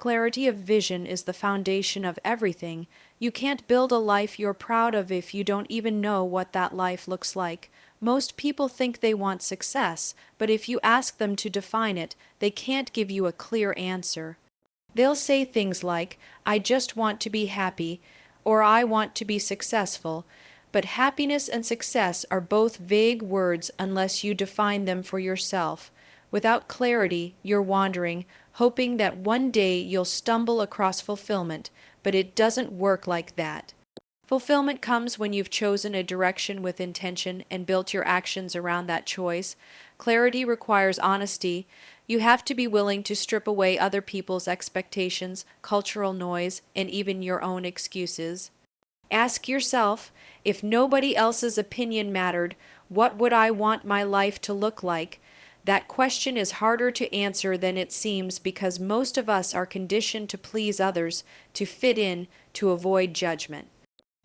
Clarity of vision is the foundation of everything. You can't build a life you're proud of if you don't even know what that life looks like. Most people think they want success, but if you ask them to define it, they can't give you a clear answer. They'll say things like, I just want to be happy, or I want to be successful. But happiness and success are both vague words unless you define them for yourself. Without clarity, you're wandering, hoping that one day you'll stumble across fulfillment, but it doesn't work like that. Fulfillment comes when you've chosen a direction with intention and built your actions around that choice. Clarity requires honesty. You have to be willing to strip away other people's expectations, cultural noise, and even your own excuses. Ask yourself, if nobody else's opinion mattered, what would I want my life to look like? That question is harder to answer than it seems because most of us are conditioned to please others, to fit in, to avoid judgment.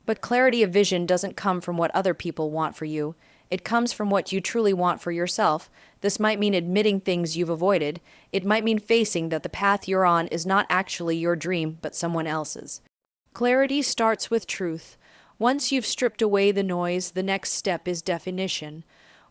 But clarity of vision doesn't come from what other people want for you. It comes from what you truly want for yourself. This might mean admitting things you've avoided. It might mean facing that the path you're on is not actually your dream, but someone else's. Clarity starts with truth. Once you've stripped away the noise, the next step is definition.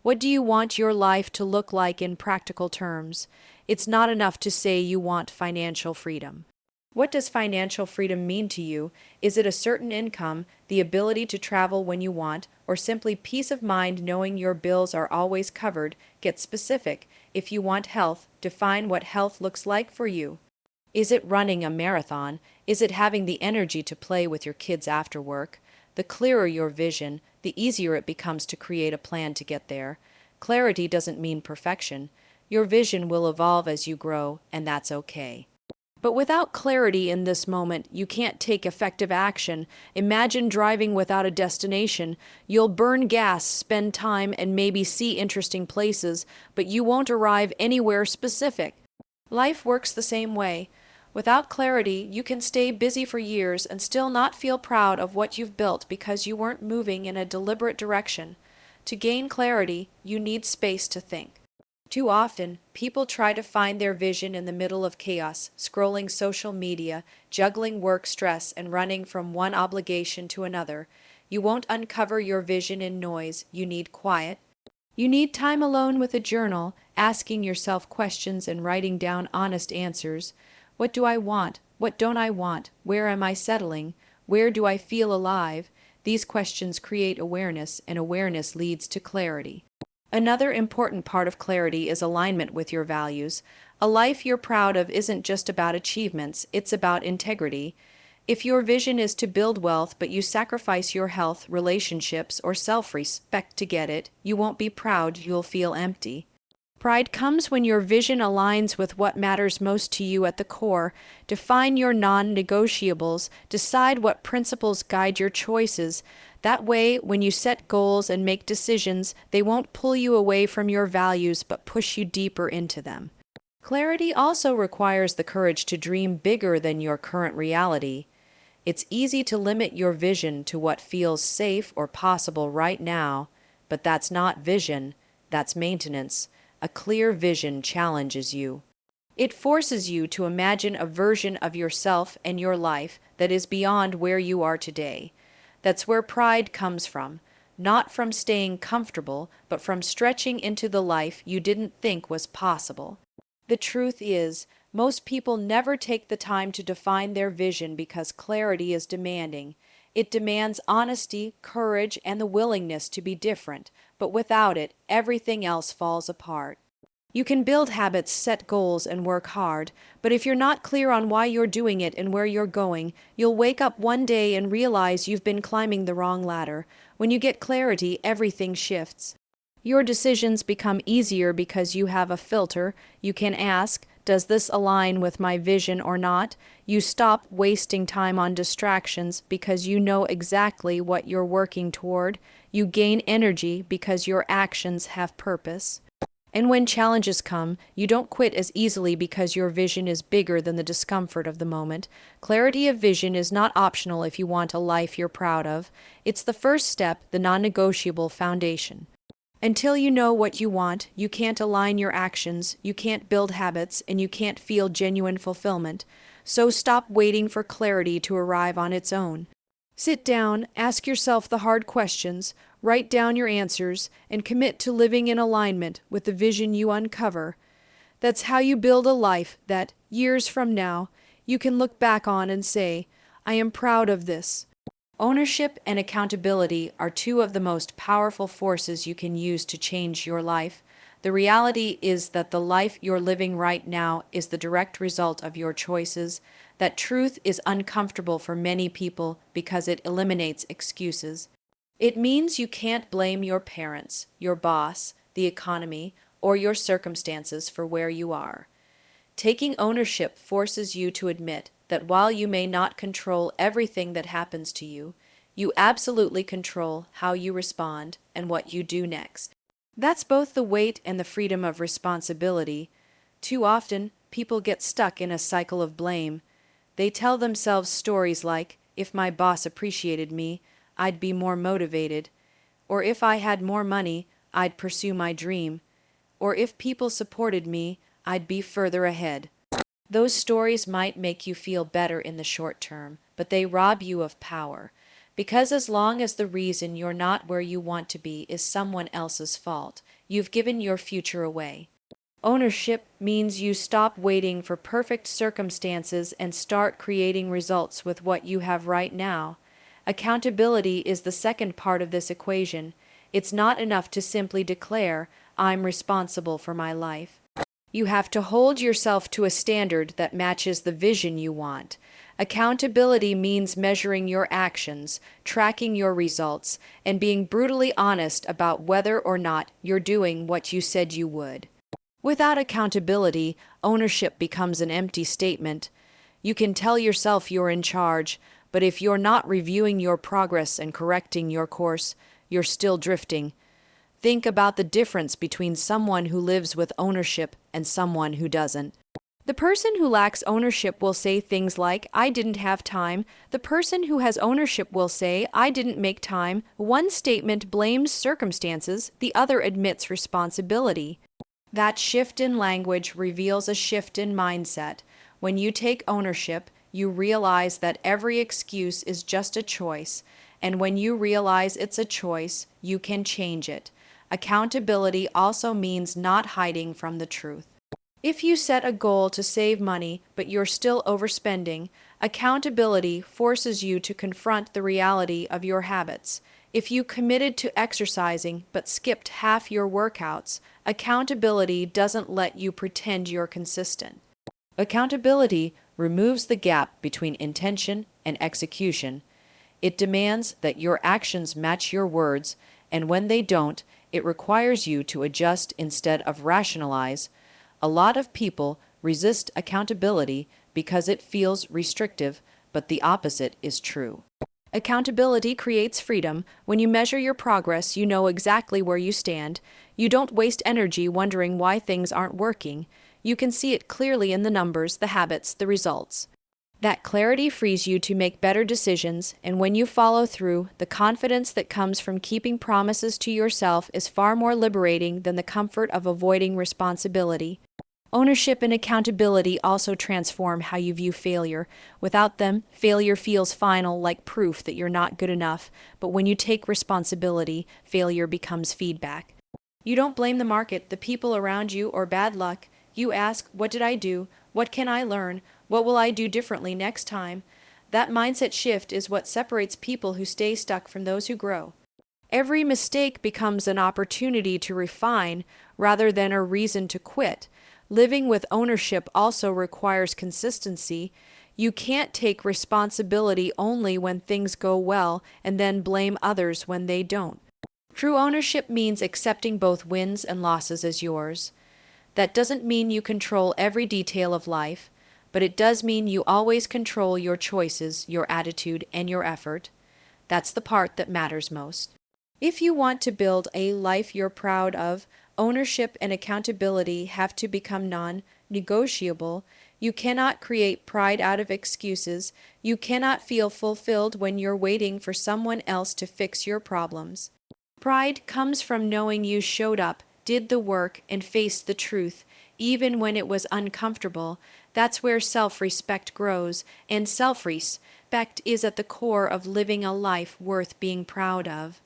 What do you want your life to look like in practical terms? It's not enough to say you want financial freedom. What does financial freedom mean to you? Is it a certain income, the ability to travel when you want, or simply peace of mind knowing your bills are always covered? Get specific. If you want health, define what health looks like for you. Is it running a marathon? Is it having the energy to play with your kids after work? The clearer your vision, the easier it becomes to create a plan to get there. Clarity doesn't mean perfection. Your vision will evolve as you grow, and that's okay. But without clarity in this moment, you can't take effective action. Imagine driving without a destination. You'll burn gas, spend time, and maybe see interesting places, but you won't arrive anywhere specific. Life works the same way. Without clarity, you can stay busy for years and still not feel proud of what you've built because you weren't moving in a deliberate direction. To gain clarity, you need space to think. Too often, people try to find their vision in the middle of chaos, scrolling social media, juggling work stress, and running from one obligation to another. You won't uncover your vision in noise. You need quiet. You need time alone with a journal, asking yourself questions and writing down honest answers. What do I want? What don't I want? Where am I settling? Where do I feel alive? These questions create awareness, and awareness leads to clarity. Another important part of clarity is alignment with your values. A life you're proud of isn't just about achievements, it's about integrity. If your vision is to build wealth, but you sacrifice your health, relationships, or self-respect to get it, you won't be proud, you'll feel empty. Pride comes when your vision aligns with what matters most to you at the core. Define your non-negotiables. Decide what principles guide your choices. That way, when you set goals and make decisions, they won't pull you away from your values but push you deeper into them. Clarity also requires the courage to dream bigger than your current reality. It's easy to limit your vision to what feels safe or possible right now, but that's not vision, that's maintenance. A clear vision challenges you. It forces you to imagine a version of yourself and your life that is beyond where you are today. That's where pride comes from, not from staying comfortable, but from stretching into the life you didn't think was possible. The truth is, most people never take the time to define their vision because clarity is demanding. It demands honesty, courage, and the willingness to be different, but without it, everything else falls apart. You can build habits, set goals, and work hard, but if you're not clear on why you're doing it and where you're going, you'll wake up one day and realize you've been climbing the wrong ladder. When you get clarity, everything shifts. Your decisions become easier because you have a filter. You can ask, does this align with my vision or not? You stop wasting time on distractions because you know exactly what you're working toward. You gain energy because your actions have purpose. And when challenges come, you don't quit as easily because your vision is bigger than the discomfort of the moment. Clarity of vision is not optional if you want a life you're proud of. It's the first step, the non-negotiable foundation. Until you know what you want, you can't align your actions, you can't build habits, and you can't feel genuine fulfillment. So stop waiting for clarity to arrive on its own. Sit down, ask yourself the hard questions, write down your answers, and commit to living in alignment with the vision you uncover. That's how you build a life that, years from now, you can look back on and say, I am proud of this. Ownership and accountability are two of the most powerful forces you can use to change your life. The reality is that the life you're living right now is the direct result of your choices. That truth is uncomfortable for many people because it eliminates excuses. It means you can't blame your parents, your boss, the economy, or your circumstances for where you are. Taking ownership forces you to admit that while you may not control everything that happens to you, you absolutely control how you respond and what you do next. That's both the weight and the freedom of responsibility. Too often, people get stuck in a cycle of blame. They tell themselves stories like, if my boss appreciated me, I'd be more motivated, or if I had more money, I'd pursue my dream, or if people supported me, I'd be further ahead. Those stories might make you feel better in the short term, but they rob you of power. Because as long as the reason you're not where you want to be is someone else's fault, you've given your future away. Ownership means you stop waiting for perfect circumstances and start creating results with what you have right now. Accountability is the second part of this equation. It's not enough to simply declare, I'm responsible for my life. You have to hold yourself to a standard that matches the vision you want. Accountability means measuring your actions, tracking your results, and being brutally honest about whether or not you're doing what you said you would. Without accountability, ownership becomes an empty statement. You can tell yourself you're in charge, but if you're not reviewing your progress and correcting your course, you're still drifting. Think about the difference between someone who lives with ownership and someone who doesn't. The person who lacks ownership will say things like, I didn't have time. The person who has ownership will say, I didn't make time. One statement blames circumstances, the other admits responsibility. That shift in language reveals a shift in mindset. When you take ownership, you realize that every excuse is just a choice, and when you realize it's a choice, you can change it. Accountability also means not hiding from the truth. If you set a goal to save money, but you're still overspending, accountability forces you to confront the reality of your habits. If you committed to exercising but skipped half your workouts, accountability doesn't let you pretend you're consistent. Accountability removes the gap between intention and execution. It demands that your actions match your words, and when they don't, it requires you to adjust instead of rationalize. A lot of people resist accountability because it feels restrictive, but the opposite is true. Accountability creates freedom. When you measure your progress, you know exactly where you stand. You don't waste energy wondering why things aren't working. You can see it clearly in the numbers, the habits, the results. That clarity frees you to make better decisions, and when you follow through, the confidence that comes from keeping promises to yourself is far more liberating than the comfort of avoiding responsibility. Ownership and accountability also transform how you view failure. Without them, failure feels final, like proof that you're not good enough, but when you take responsibility, failure becomes feedback. You don't blame the market, the people around you, or bad luck. You ask, what did I do? What can I learn? What will I do differently next time? That mindset shift is what separates people who stay stuck from those who grow. Every mistake becomes an opportunity to refine rather than a reason to quit. Living with ownership also requires consistency. You can't take responsibility only when things go well and then blame others when they don't. True ownership means accepting both wins and losses as yours. That doesn't mean you control every detail of life, but it does mean you always control your choices, your attitude, and your effort. That's the part that matters most. If you want to build a life you're proud of, ownership and accountability have to become non-negotiable. You cannot create pride out of excuses. You cannot feel fulfilled when you're waiting for someone else to fix your problems. Pride comes from knowing you showed up, did the work, and faced the truth, even when it was uncomfortable. That's where self respect grows, and self respect is at the core of living a life worth being proud of.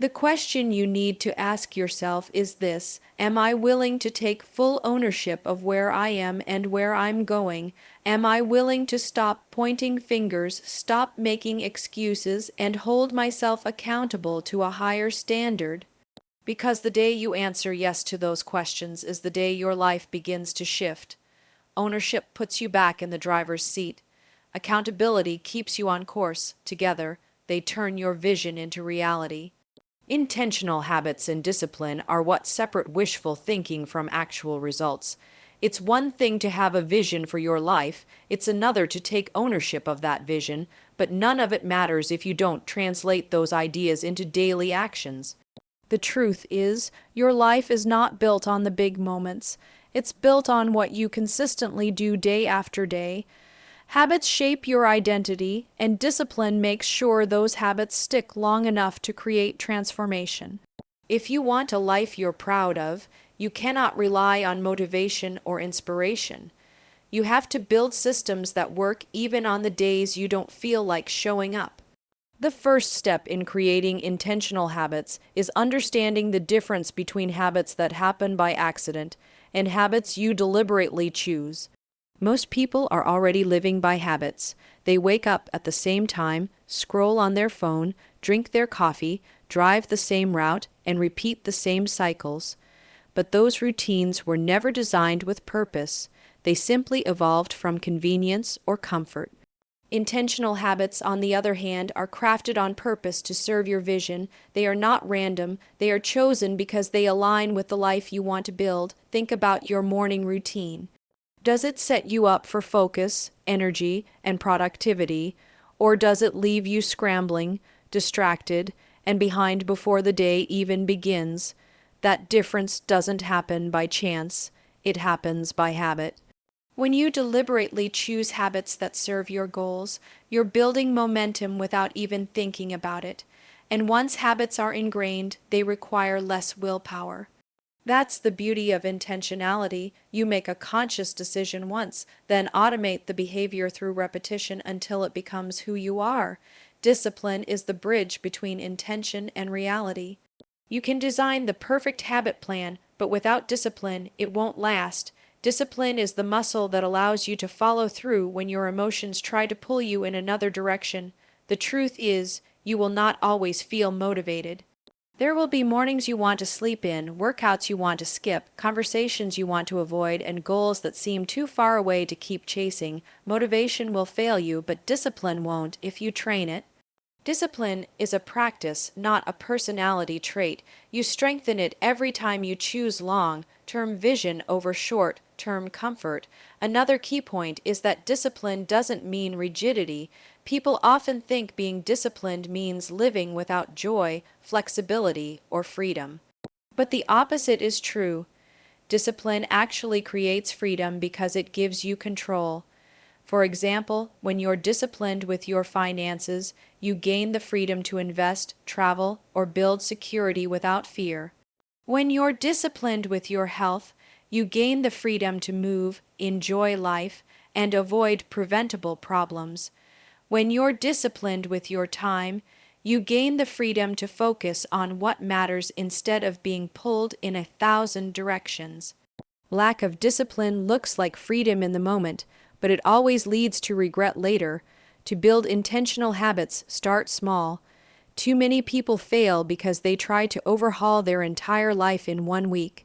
The question you need to ask yourself is this: am I willing to take full ownership of where I am and where I'm going? Am I willing to stop pointing fingers, stop making excuses, and hold myself accountable to a higher standard? Because the day you answer yes to those questions is the day your life begins to shift. Ownership puts you back in the driver's seat. Accountability keeps you on course. Together, they turn your vision into reality. Intentional habits and discipline are what separate wishful thinking from actual results. It's one thing to have a vision for your life, it's another to take ownership of that vision, but none of it matters if you don't translate those ideas into daily actions. The truth is, your life is not built on the big moments. It's built on what you consistently do day after day. Habits shape your identity, and discipline makes sure those habits stick long enough to create transformation. If you want a life you're proud of, you cannot rely on motivation or inspiration. You have to build systems that work even on the days you don't feel like showing up. The first step in creating intentional habits is understanding the difference between habits that happen by accident and habits you deliberately choose. Most people are already living by habits. They wake up at the same time, scroll on their phone, drink their coffee, drive the same route, and repeat the same cycles. But those routines were never designed with purpose. They simply evolved from convenience or comfort. Intentional habits, on the other hand, are crafted on purpose to serve your vision. They are not random. They are chosen because they align with the life you want to build. Think about your morning routine. Does it set you up for focus, energy, and productivity, or does it leave you scrambling, distracted, and behind before the day even begins? That difference doesn't happen by chance, it happens by habit. When you deliberately choose habits that serve your goals, you're building momentum without even thinking about it. And once habits are ingrained, they require less willpower. That's the beauty of intentionality. You make a conscious decision once, then automate the behavior through repetition until it becomes who you are. Discipline is the bridge between intention and reality. You can design the perfect habit plan, but without discipline, it won't last. Discipline is the muscle that allows you to follow through when your emotions try to pull you in another direction. The truth is, you will not always feel motivated. There will be mornings you want to sleep in, workouts you want to skip, conversations you want to avoid, and goals that seem too far away to keep chasing. Motivation will fail you, but discipline won't if you train it. Discipline is a practice, not a personality trait. You strengthen it every time you choose long-term vision over short-term comfort. Another key point is that discipline doesn't mean rigidity. People often think being disciplined means living without joy, flexibility, or freedom. But the opposite is true. Discipline actually creates freedom because it gives you control. For example, when you're disciplined with your finances, you gain the freedom to invest, travel, or build security without fear. When you're disciplined with your health, you gain the freedom to move, enjoy life, and avoid preventable problems. When you're disciplined with your time, you gain the freedom to focus on what matters instead of being pulled in 1,000 directions. Lack of discipline looks like freedom in the moment, but it always leads to regret later. To build intentional habits, start small. Too many people fail because they try to overhaul their entire life in 1 week.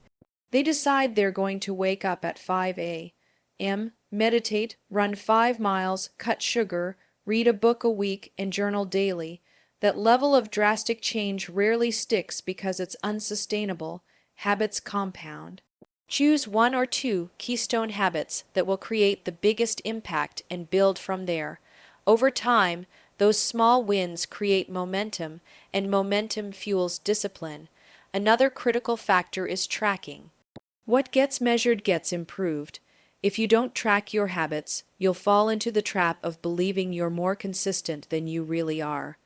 They decide they're going to wake up at 5 a.m., meditate, run 5 miles, cut sugar, read a book a week, and journal daily. That level of drastic change rarely sticks because it's unsustainable. Habits compound. Choose 1 or 2 keystone habits that will create the biggest impact and build from there. Over time, those small wins create momentum, and momentum fuels discipline. Another critical factor is tracking. What gets measured gets improved. If you don't track your habits, you'll fall into the trap of believing you're more consistent than you really are.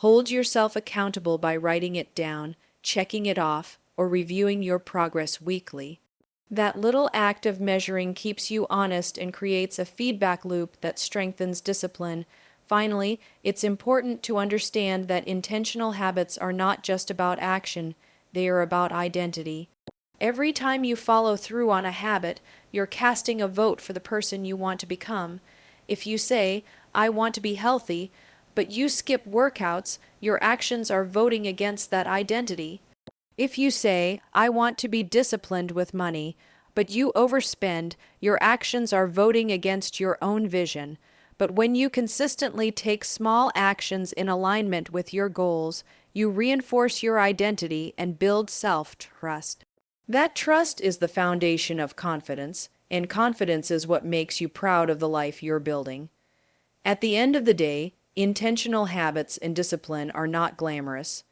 Hold yourself accountable by writing it down, checking it off, or reviewing your progress weekly. That little act of measuring keeps you honest and creates a feedback loop that strengthens discipline. Finally, it's important to understand that intentional habits are not just about action, they are about identity. Every time you follow through on a habit, you're casting a vote for the person you want to become. If you say, I want to be healthy, but you skip workouts, your actions are voting against that identity. If you say, I want to be disciplined with money, but you overspend, your actions are voting against your own vision. But when you consistently take small actions in alignment with your goals, you reinforce your identity and build self-trust. That trust is the foundation of confidence, and confidence is what makes you proud of the life you're building. At the end of the day, intentional habits and discipline are not glamorous.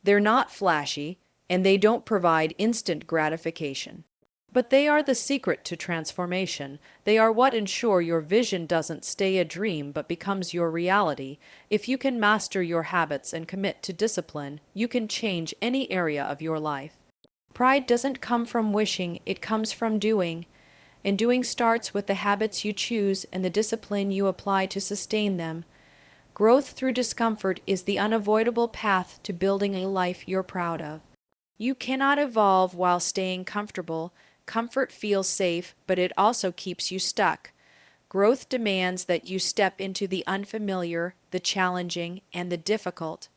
They're not flashy, and they don't provide instant gratification. But they are the secret to transformation. They are what ensure your vision doesn't stay a dream but becomes your reality. If you can master your habits and commit to discipline, you can change any area of your life. Pride doesn't come from wishing, it comes from doing. And doing starts with the habits you choose and the discipline you apply to sustain them. Growth through discomfort is the unavoidable path to building a life you're proud of. You cannot evolve while staying comfortable. Comfort feels safe, but it also keeps you stuck. Growth demands that you step into the unfamiliar, the challenging, and the difficult.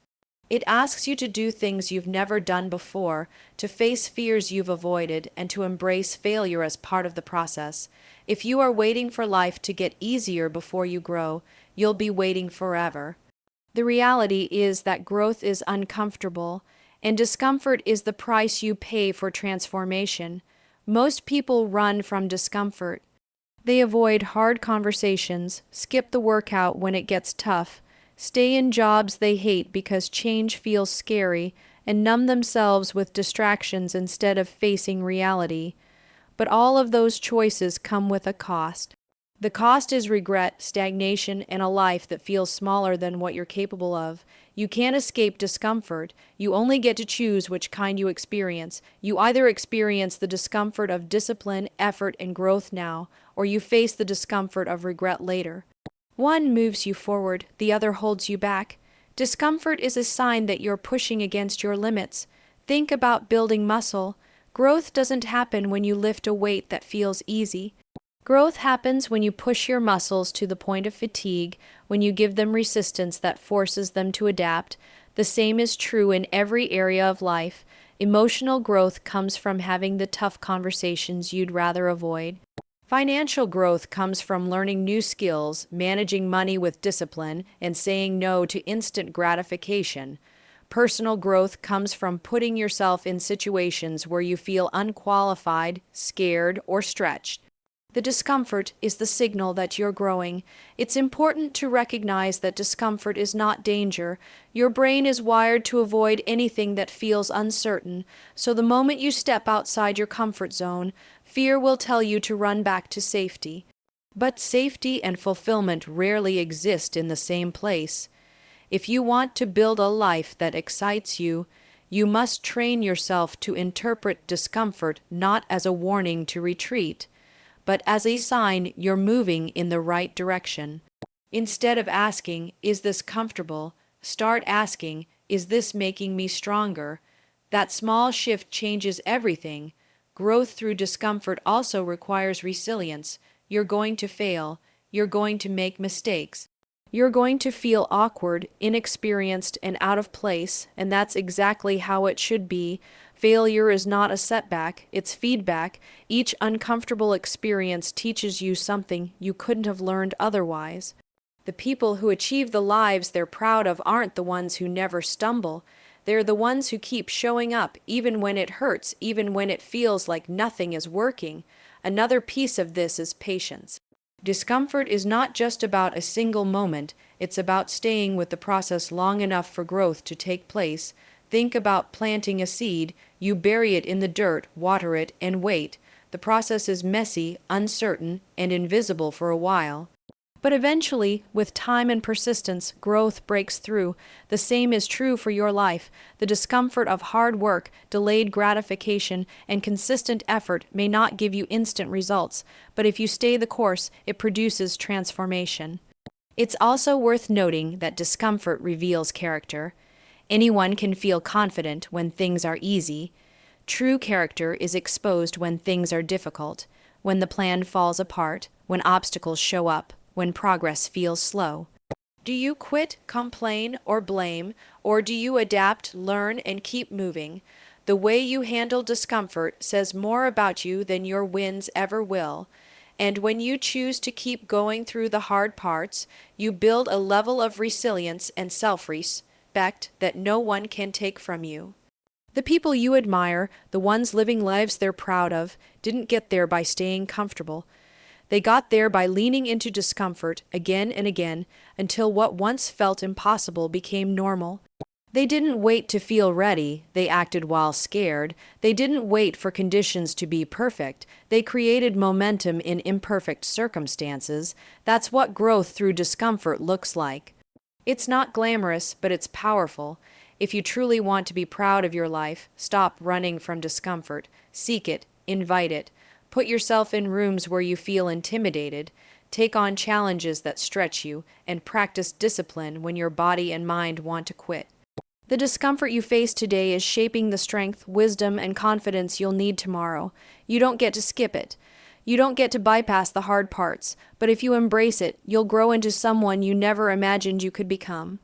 It asks you to do things you've never done before, to face fears you've avoided, and to embrace failure as part of the process. If you are waiting for life to get easier before you grow, you'll be waiting forever. The reality is that growth is uncomfortable, and discomfort is the price you pay for transformation. Most people run from discomfort. They avoid hard conversations, skip the workout when it gets tough, stay in jobs they hate because change feels scary, and numb themselves with distractions instead of facing reality. But all of those choices come with a cost. The cost is regret, stagnation, and a life that feels smaller than what you're capable of. You can't escape discomfort. You only get to choose which kind you experience. You either experience the discomfort of discipline, effort, and growth now, or you face the discomfort of regret later. One moves you forward, the other holds you back. Discomfort is a sign that you're pushing against your limits. Think about building muscle. Growth doesn't happen when you lift a weight that feels easy. Growth happens when you push your muscles to the point of fatigue, when you give them resistance that forces them to adapt. The same is true in every area of life. Emotional growth comes from having the tough conversations you'd rather avoid. Financial growth comes from learning new skills, managing money with discipline, and saying no to instant gratification. Personal growth comes from putting yourself in situations where you feel unqualified, scared, or stretched. The discomfort is the signal that you're growing. It's important to recognize that discomfort is not danger. Your brain is wired to avoid anything that feels uncertain, so the moment you step outside your comfort zone, fear will tell you to run back to safety. But safety and fulfillment rarely exist in the same place. If you want to build a life that excites you, you must train yourself to interpret discomfort not as a warning to retreat, but as a sign you're moving in the right direction. Instead of asking, is this comfortable? Start asking, is this making me stronger? That small shift changes everything. Growth through discomfort also requires resilience. You're going to fail. You're going to make mistakes. You're going to feel awkward, inexperienced, and out of place, and that's exactly how it should be. Failure is not a setback, it's feedback. Each uncomfortable experience teaches you something you couldn't have learned otherwise. The people who achieve the lives they're proud of aren't the ones who never stumble. They're the ones who keep showing up, even when it hurts, even when it feels like nothing is working. Another piece of this is patience. Discomfort is not just about a single moment, it's about staying with the process long enough for growth to take place. Think about planting a seed. You bury it in the dirt, water it, and wait. The process is messy, uncertain, and invisible for a while. But eventually, with time and persistence, growth breaks through. The same is true for your life. The discomfort of hard work, delayed gratification, and consistent effort may not give you instant results, but if you stay the course, it produces transformation. It's also worth noting that discomfort reveals character. Anyone can feel confident when things are easy. True character is exposed when things are difficult, when the plan falls apart, when obstacles show up, when progress feels slow. Do you quit, complain, or blame, or do you adapt, learn, and keep moving? The way you handle discomfort says more about you than your wins ever will. And when you choose to keep going through the hard parts, you build a level of resilience and self-respect that no one can take from you. The people you admire, the ones living lives they're proud of, didn't get there by staying comfortable. They got there by leaning into discomfort again and again until what once felt impossible became normal. They didn't wait to feel ready, they acted while scared. They didn't wait for conditions to be perfect, they created momentum in imperfect circumstances. That's what growth through discomfort looks like. It's not glamorous, but it's powerful. If you truly want to be proud of your life, stop running from discomfort. Seek it, invite it. Put yourself in rooms where you feel intimidated. Take on challenges that stretch you, and practice discipline when your body and mind want to quit. The discomfort you face today is shaping the strength, wisdom, and confidence you'll need tomorrow. You don't get to skip it. You don't get to bypass the hard parts, but if you embrace it, you'll grow into someone you never imagined you could become.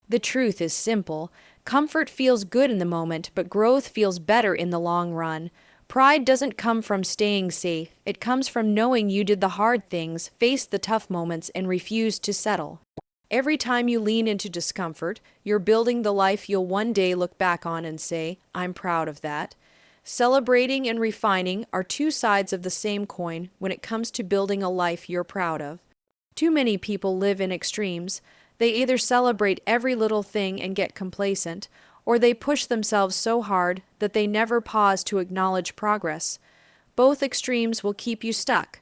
The truth is simple. Comfort feels good in the moment, but growth feels better in the long run. Pride doesn't come from staying safe. It comes from knowing you did the hard things, faced the tough moments, and refused to settle. Every time you lean into discomfort, you're building the life you'll one day look back on and say, I'm proud of that. Celebrating and refining are two sides of the same coin when it comes to building a life you're proud of. Too many people live in extremes. They either celebrate every little thing and get complacent, or they push themselves so hard that they never pause to acknowledge progress. Both extremes will keep you stuck.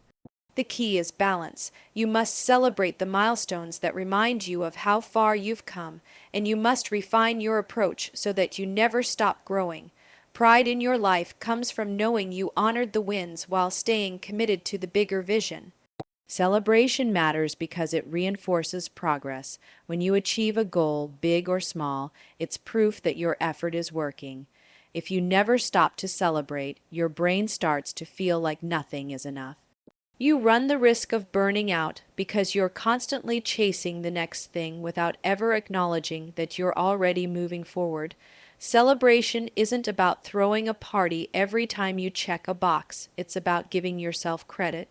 The key is balance. You must celebrate the milestones that remind you of how far you've come, and you must refine your approach so that you never stop growing. Pride in your life comes from knowing you honored the wins while staying committed to the bigger vision. Celebration matters because it reinforces progress. When you achieve a goal, big or small, it's proof that your effort is working. If you never stop to celebrate, your brain starts to feel like nothing is enough. You run the risk of burning out because you're constantly chasing the next thing without ever acknowledging that you're already moving forward. Celebration isn't about throwing a party every time you check a box. It's about giving yourself credit.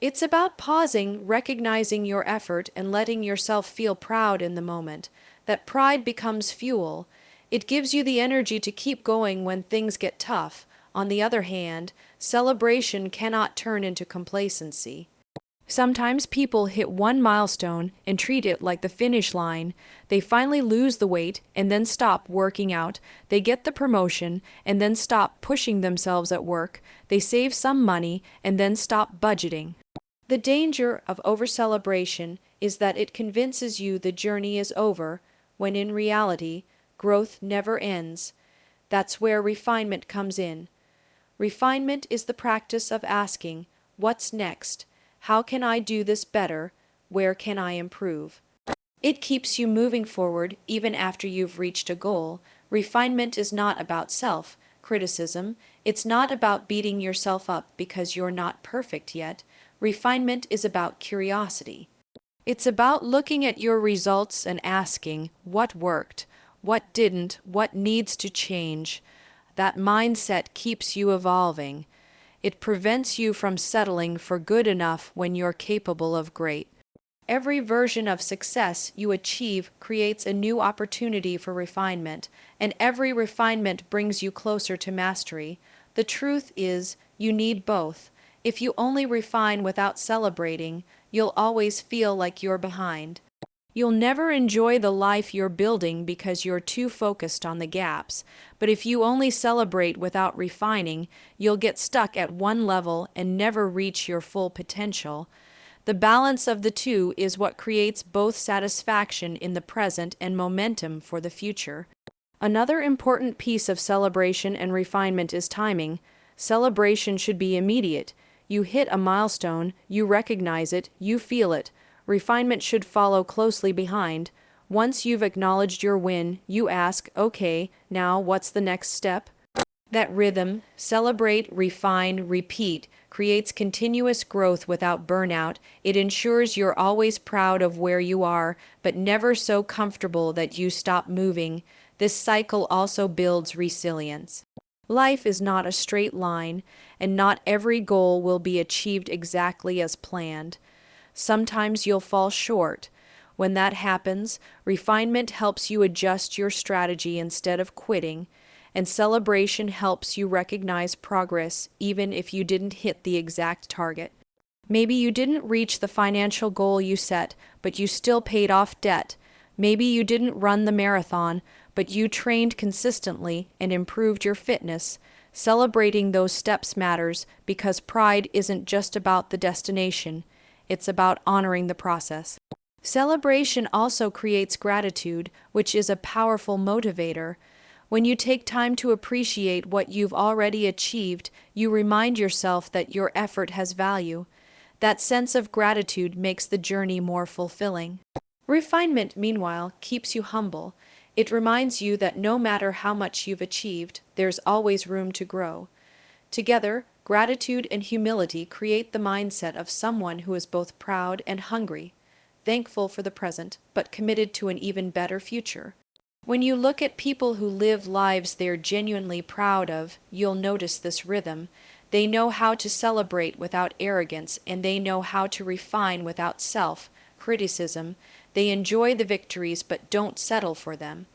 It's about pausing, recognizing your effort, and letting yourself feel proud in the moment. That pride becomes fuel. It gives you the energy to keep going when things get tough. On the other hand, celebration cannot turn into complacency. Sometimes people hit one milestone and treat it like the finish line. They finally lose the weight and then stop working out. They get the promotion and then stop pushing themselves at work. They save some money and then stop budgeting. The danger of over-celebration is that it convinces you the journey is over, when in reality, growth never ends. That's where refinement comes in. Refinement is the practice of asking, what's next? How can I do this better? Where can I improve? It keeps you moving forward even after you've reached a goal. Refinement is not about self-criticism. It's not about beating yourself up because you're not perfect yet. Refinement is about curiosity. It's about looking at your results and asking, what worked? What didn't? What needs to change? That mindset keeps you evolving. It prevents you from settling for good enough when you're capable of great. Every version of success you achieve creates a new opportunity for refinement, and every refinement brings you closer to mastery. The truth is, you need both. If you only refine without celebrating, you'll always feel like you're behind. You'll never enjoy the life you're building because you're too focused on the gaps. But if you only celebrate without refining, you'll get stuck at one level and never reach your full potential. The balance of the two is what creates both satisfaction in the present and momentum for the future. Another important piece of celebration and refinement is timing. Celebration should be immediate. You hit a milestone, you recognize it, you feel it. Refinement should follow closely behind. Once you've acknowledged your win, you ask, okay, now what's the next step? That rhythm, celebrate, refine, repeat, creates continuous growth without burnout. It ensures you're always proud of where you are, but never so comfortable that you stop moving. This cycle also builds resilience. Life is not a straight line, and not every goal will be achieved exactly as planned. Sometimes you'll fall short. When that happens, refinement helps you adjust your strategy instead of quitting, and celebration helps you recognize progress even if you didn't hit the exact target. Maybe you didn't reach the financial goal you set, but you still paid off debt. Maybe you didn't run the marathon, but you trained consistently and improved your fitness. Celebrating those steps matters because pride isn't just about the destination, it's about honoring the process. Celebration also creates gratitude, which is a powerful motivator. When you take time to appreciate what you've already achieved, you remind yourself that your effort has value. That sense of gratitude makes the journey more fulfilling. Refinement, meanwhile, keeps you humble. It reminds you that no matter how much you've achieved, there's always room to grow. Together, gratitude and humility create the mindset of someone who is both proud and hungry, thankful for the present, but committed to an even better future. When you look at people who live lives they're genuinely proud of, you'll notice this rhythm. They know how to celebrate without arrogance, and they know how to refine without self-criticism. They enjoy the victories but don't settle for them.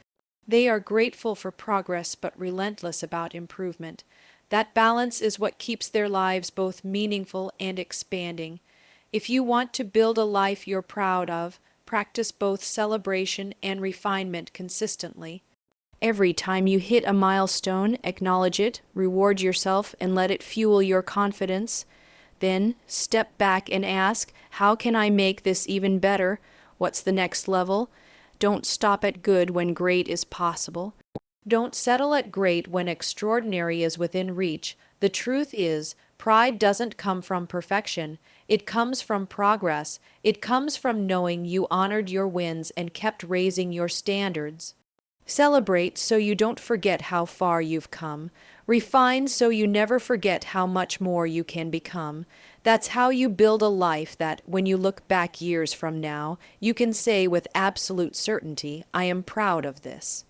They are grateful for progress but relentless about improvement. That balance is what keeps their lives both meaningful and expanding. If you want to build a life you're proud of, practice both celebration and refinement consistently. Every time you hit a milestone, acknowledge it, reward yourself, and let it fuel your confidence. Then, step back and ask, how can I make this even better? What's the next level? Don't stop at good when great is possible. Don't settle at great when extraordinary is within reach. The truth is, pride doesn't come from perfection. It comes from progress. It comes from knowing you honored your wins and kept raising your standards. Celebrate so you don't forget how far you've come. Refine so you never forget how much more you can become. That's how you build a life that, when you look back years from now, you can say with absolute certainty, I am proud of this.